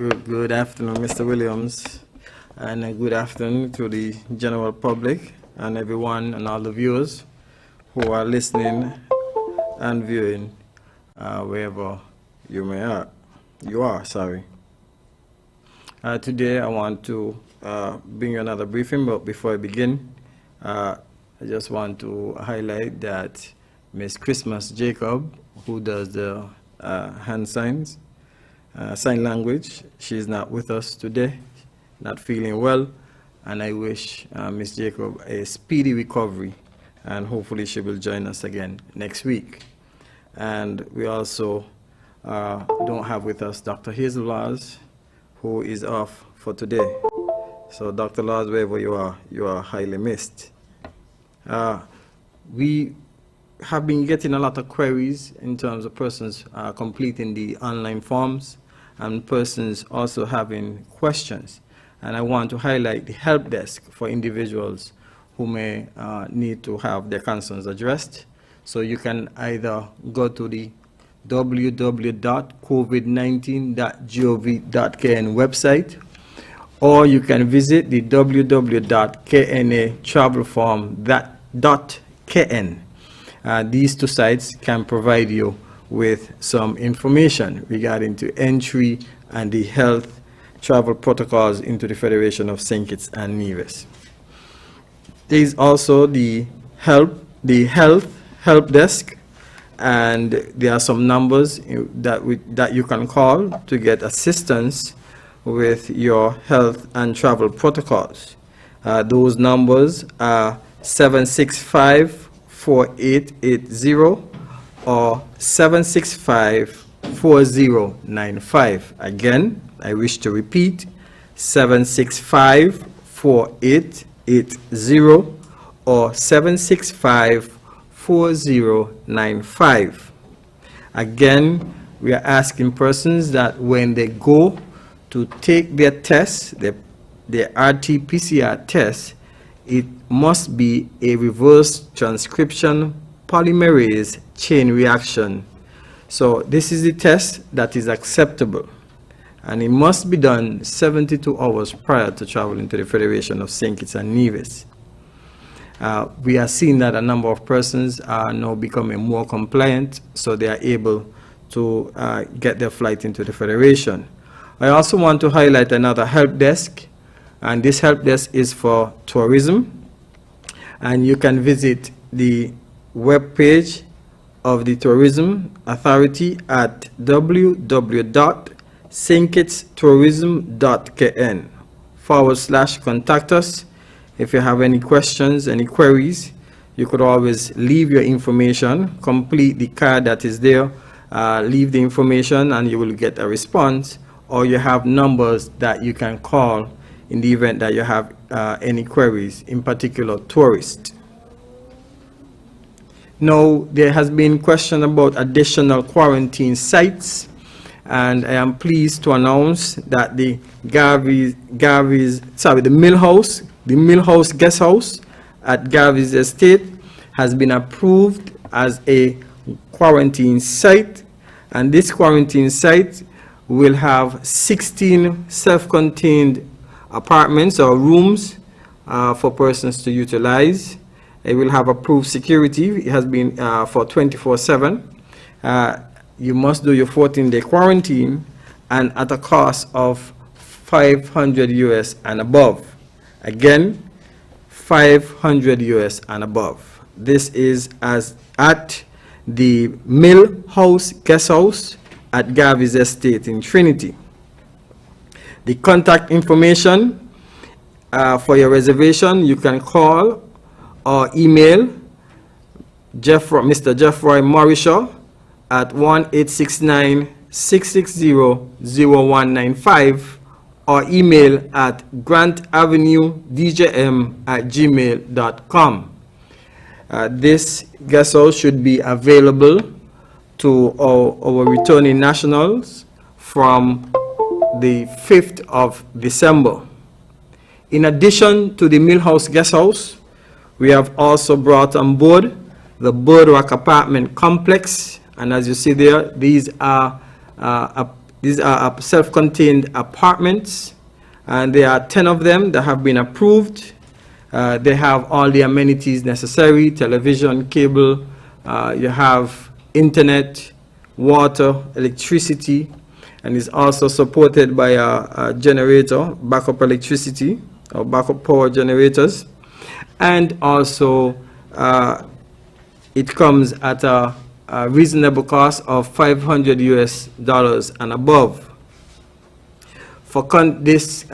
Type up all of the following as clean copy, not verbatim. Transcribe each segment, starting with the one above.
Good afternoon, Mr. Williams, and good afternoon to the general public and everyone and all the viewers who are listening and viewing wherever you are. Today I want to bring you another briefing, but before I begin, I just want to highlight that Miss Christmas Jacob, who does the hand signs, sign language, she's not with us today, not feeling well, and I wish Miss Jacob a speedy recovery, and hopefully she will join us again next week. And we also don't have with us Dr. Hazel Laws, who is off for today. So Dr. Laws, wherever you are highly missed. We have been getting a lot of queries in terms of persons completing the online forms and persons also having questions. And I want to highlight the help desk for individuals who may need to have their concerns addressed. So you can either go to the www.covid19.gov.kn website, or you can visit the www.knatravelform.kn. These two sites can provide you with some information regarding to entry and the health travel protocols into the Federation of St. Kitts and Nevis. There is also the health desk, and there are some numbers that you can call to get assistance with your health and travel protocols. Those numbers are 765-4880 or 765-4095. Again, I wish to repeat, 765-4880 or 765-4095. Again, we are asking persons that when they go to take their test, their RT-PCR test, it must be a reverse transcription polymerase chain reaction. So this is the test that is acceptable, and it must be done 72 hours prior to traveling to the Federation of St. Kitts and Nevis. We are seeing that a number of persons are now becoming more compliant, so they are able to get their flight into the Federation. I also want to highlight another help desk, and this help desk is for tourism, and you can visit the web page of the Tourism Authority at www.stkittstourism.kn/contact us. If you have any questions, any queries, you could always leave your information, complete the card that is there, leave the information, and you will get a response, or you have numbers that you can call in the event that you have any queries, in particular tourists. Now, there has been question about additional quarantine sites, and I am pleased to announce that the Millhouse Guest House at Garvey's Estate has been approved as a quarantine site, and this quarantine site will have 16 self-contained apartments or rooms for persons to utilize. It will have approved security. It has been for 24/7. You must do your 14-day quarantine, and at a cost of $500 US and above. Again, $500 US and above. This is at the Millhouse Guest House at Garvey's Estate in Trinity. The contact information for your reservation, you can call or email Mr. Jeffroy Morishaw at 1-869-660-0195, or email at grantavenuedjm@gmail.com. This guest house should be available to our returning nationals from the 5th of December. In addition to the Millhouse Guest House, we have also brought on board the Birdrock Apartment Complex, and as you see there, these are These are self-contained apartments, and there are 10 of them that have been approved. They have all the amenities necessary: television, cable, you have internet, water, electricity, and is also supported by a generator, backup electricity or backup power generators. And also it comes at a reasonable cost of $500 US and above. For this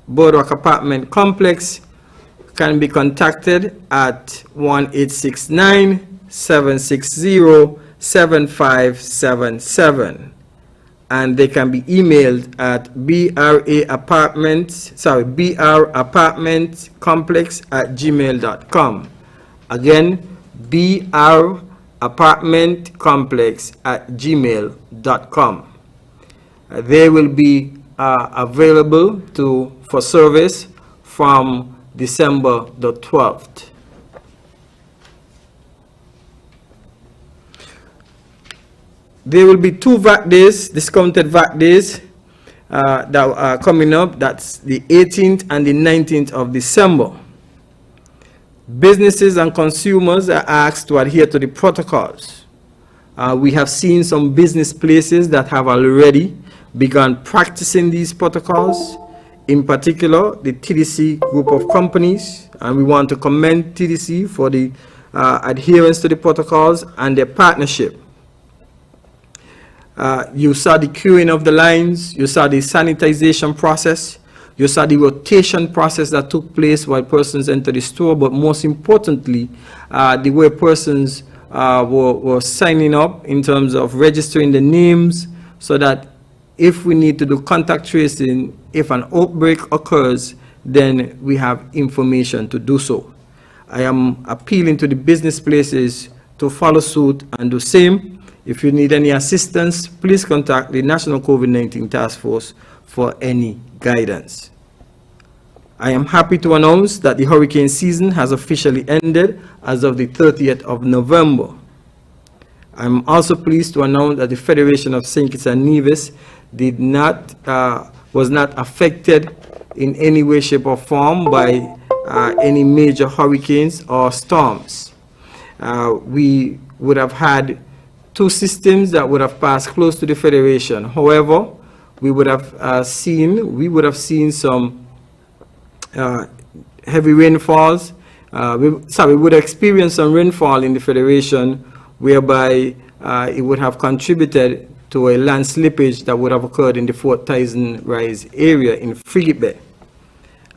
Boardwalk apartment complex can be contacted at 1-869-760-7577, and they can be emailed at brapartmentcomplex@gmail.com. Again, brapartmentcomplex@gmail.com. They will be available for service from December the 12th. There will be 2 VAT days, discounted VAT days, that are coming up. That's the 18th and the 19th of December. Businesses and consumers are asked to adhere to the protocols. We have seen some business places that have already begun practicing these protocols, in particular the TDC group of companies, and we want to commend TDC for the adherence to the protocols and their partnership. You saw the queuing of the lines, you saw the sanitization process, you saw the rotation process that took place while persons entered the store, but most importantly, the way persons were signing up in terms of registering the names, so that if we need to do contact tracing, if an outbreak occurs, then we have information to do so. I am appealing to the business places to follow suit and do same. If you need any assistance, please contact the National COVID-19 Task Force for any guidance. I am happy to announce that the hurricane season has officially ended as of the 30th of November. I'm also pleased to announce that the Federation of St. Kitts and Nevis was not affected in any way, shape, or form by any major hurricanes or storms. We would have had 2 systems that would have passed close to the Federation. However, we would have seen some heavy rainfalls. We would experience some rainfall in the Federation, whereby it would have contributed to a land slippage that would have occurred in the Fort Tyson Rise area in Frigate Bay.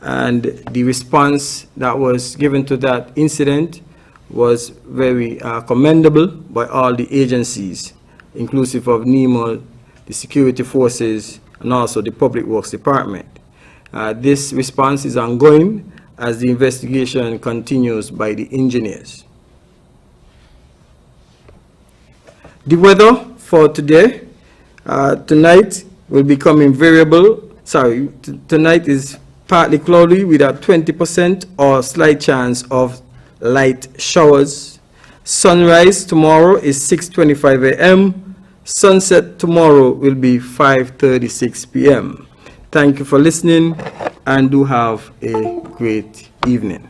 And the response that was given to that incident was very commendable by all the agencies, inclusive of NEMO, the security forces, and also the Public Works Department. This response is ongoing as the investigation continues by the engineers. The weather for today, tonight will become variable. Tonight is partly cloudy with a 20% or slight chance of light showers. Sunrise tomorrow is 6:25 a.m. Sunset tomorrow will be 5:36 p.m. Thank you for listening, and do have a great evening.